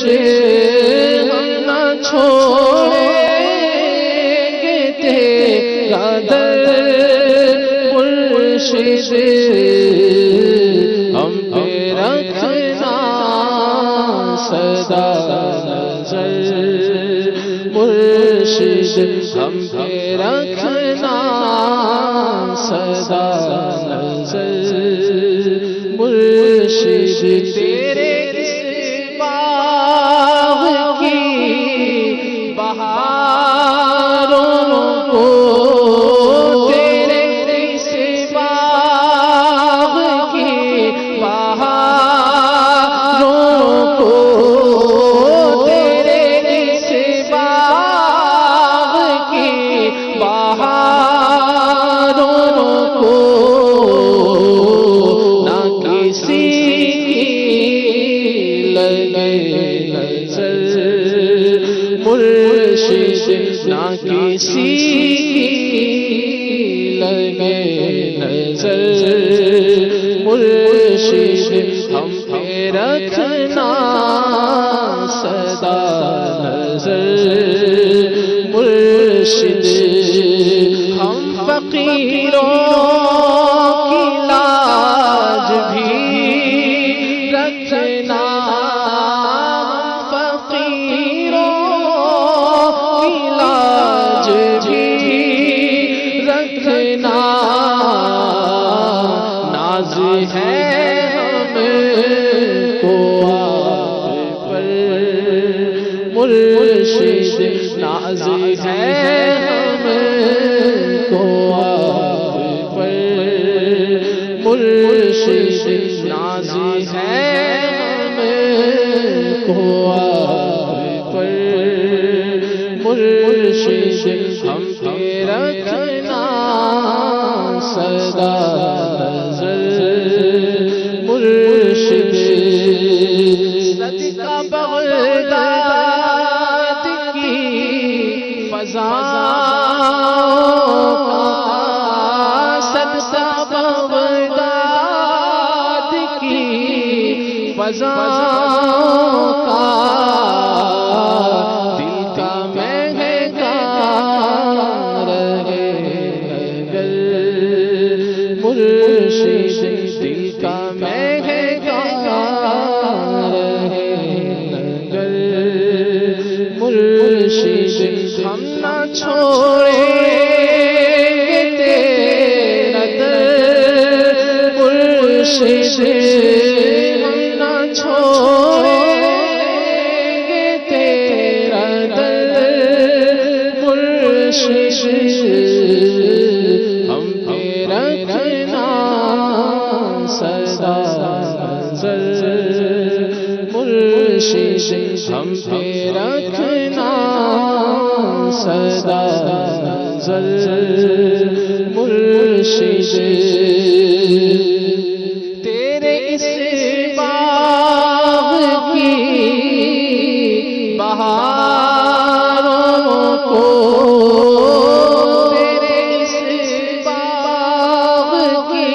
مرشد ہم نہ چھوڑیں گے تیرا در مرشد ہم پہ رکھنا سدا نظر مرشد ہم پہ رکھنا سدا نظر مرشد تیرے اس باغ کی بہاروں کو تیرے اس باغ کی بہاروں کو تیرے اس باغ کی بہاروں کو نہ کسی کی لگے نظر مرشد نہ کسی کی لگے نظر مرشد ہم پہ رکھنا سدا نظر مرشد ہم فقیروں کی لاج بھی رکھنا فقیروں کی لاج بھی رکھنا ناز ہے ہم کو آپ پر مرشد ناز ہے ہم کو آپ پر مرشد ناز ہے ہم کو آپ پر مرشد ہم پہ رکھنا سدا نظر مرشد صدقہ بغداد کی فضاؤں کا صدقہ بغداد کی فضاؤں کا دل کا مہنگا رہے اگر مرشد دل کا مہنگا رہے اگر مرشد ہم نہ چھوڑیں گے تیرا در مرشد ہم نہ چھوڑیں گے تیرا در مرشد ہم پہ رکھنا سدا نظر مرشد ہم پہ رکھنا سدا نظر مرشد تیرے اس باغ کی بہاروں کو تیرے اس باغ کی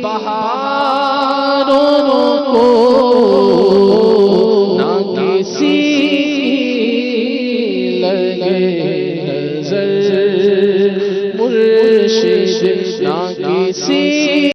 بہاروں کو نہ کسی لگے نظر مرشد نہ کسی